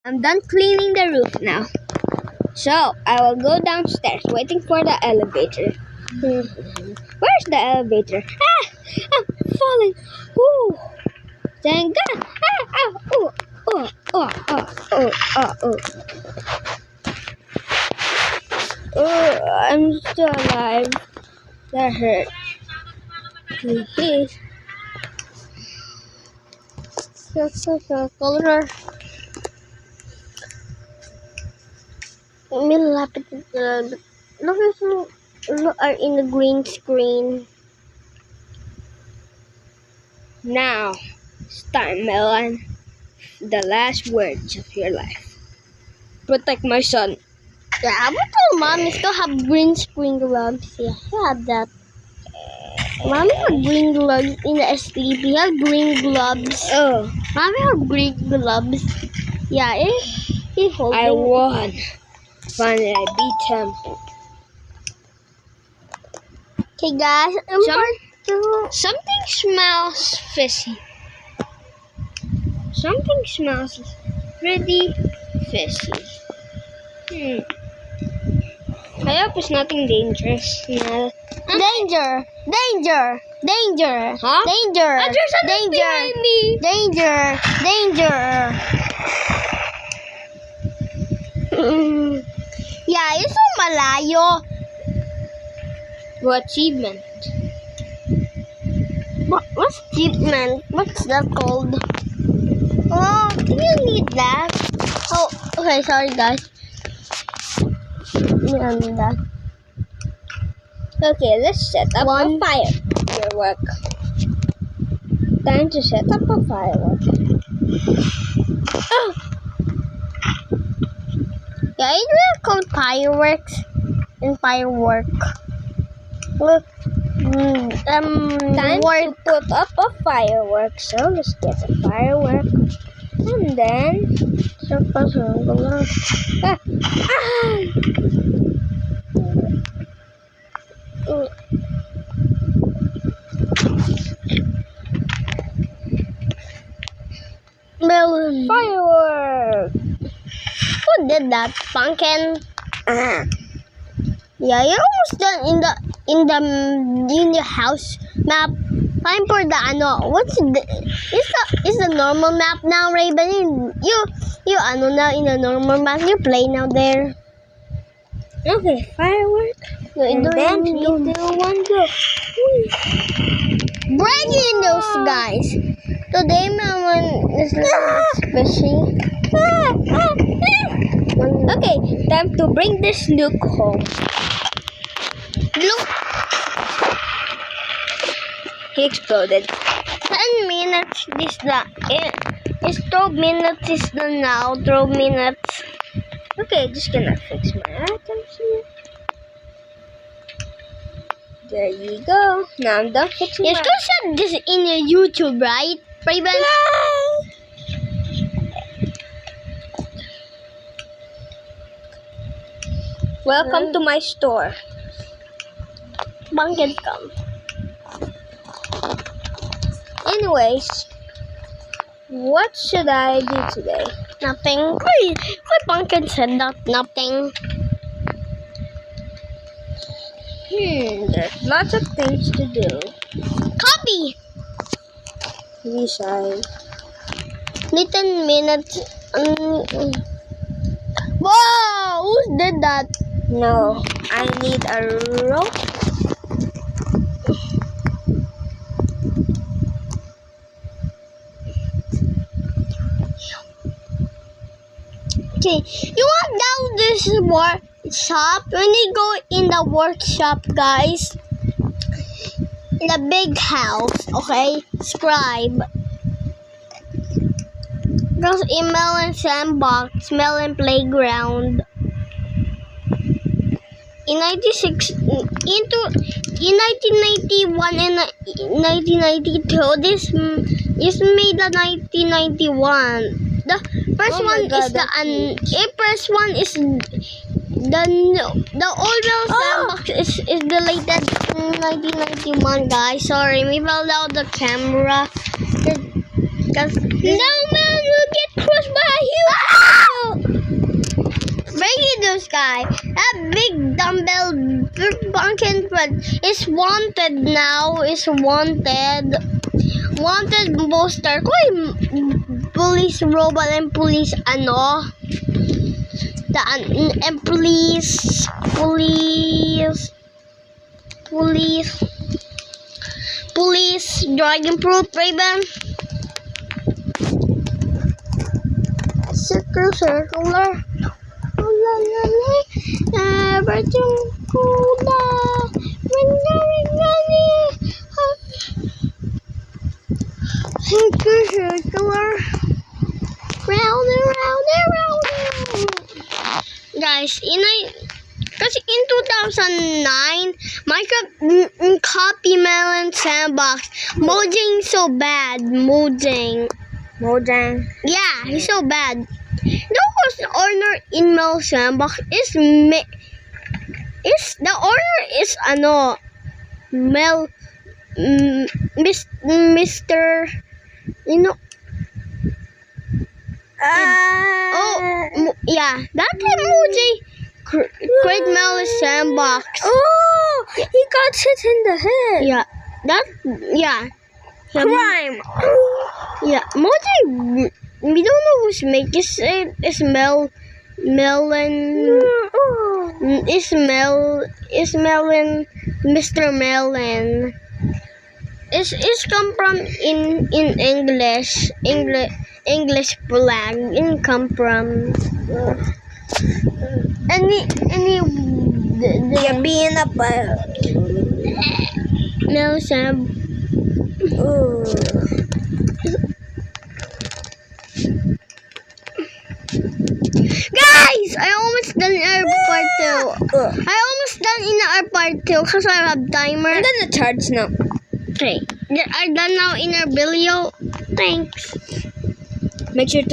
I'm done cleaning the roof now. So, I will go downstairs waiting for the elevator. Where's the elevator? Ah! I'm falling! Ooh! Thank God! Ah! Ah! Ooh! Oh! Oh! Oh! Oh! Oh! Oh! Oh! I'm still alive. That hurt. Color. Lapit look are in the green screen. Now, start, Melon. The last words of your life. Protect my son. Yeah, but all mommy still have green screen gloves. Yeah, I have that. Mommy have green gloves in the sleep. You have green gloves. Oh. Mommy have green gloves. Yeah, he holding. I won. Finally, I beat him. Okay, guys. Something smells fishy. Something smells pretty fishy. I hope it's nothing dangerous. No. Danger! Danger! Danger! Huh? Danger! There's something behind me! Danger! Danger! Yeah, it's so malayo. What achievement? What's achievement? What's that called? Oh, do you need that? Oh, okay, sorry guys. I need that. Okay, let's set up a firework. Time to set up a firework. Oh! Yeah, it will called fireworks and firework. Look, time to put up a firework. So let's get a firework, and then Melon firework. Who did that? Pumpkin. Yeah, you're almost done in the house map. Time for the what's is the normal map now, Raven? You now in the normal map. You play now there. Okay, firework. And then 3, 2, 1, go. Breaking news, guys. Today, Melon is fishy. Okay, time to bring this nuke home. Look. He exploded. 10 minutes is it's 12 minutes is the now. 12 minutes. Okay, just gonna fix my items here. There you go. Now I'm done fixing my items. You're this in your YouTube, right? Raven? Welcome to my store. Pumpkin come. Anyways, what should I do today? Nothing. Why Pumpkin said that? Nothing. There's lots of things to do. Copy! Resign. Little minutes. Wow! Who did that? No, I need a rope. Okay, you want down this workshop? When you go in the workshop, guys, in the big house, okay? Scribe. There's a Melon sandbox, Melon playground. In 1991 and 1992, this is made in 1991. The first one is first one is the old sandbox is deleted in 1991, guys. Sorry, we fell out the camera. Because no man will get crushed by you. guy. That big dumbbell bunking is wanted now. Is wanted. Wanted poster ko police robot and police and police dragon proof Raven. Circular. Berjung kuda. Circular. Round and round and round. Guys, kasi in 2009, Minecraft copy Melon Sandbox. Mojang so bad. Mojang. Yeah, he's so bad. The first owner in Melon Sandbox is the owner is Mr. You know. Yeah, that emoji create Melon Sandbox. Oh, he got hit in the head. Yeah. Crime. Yeah, Emoji. We don't know who's make it. It's Melon. It's Melon. Mr. Melon. It's come from in English flag. It come from any You're being a Melon Sandbox. Guys, I almost done in our part 2. I almost done in our part 2 because I have timer. I'm gonna charge now. Okay, I'm done now in our video. Thanks. Make sure to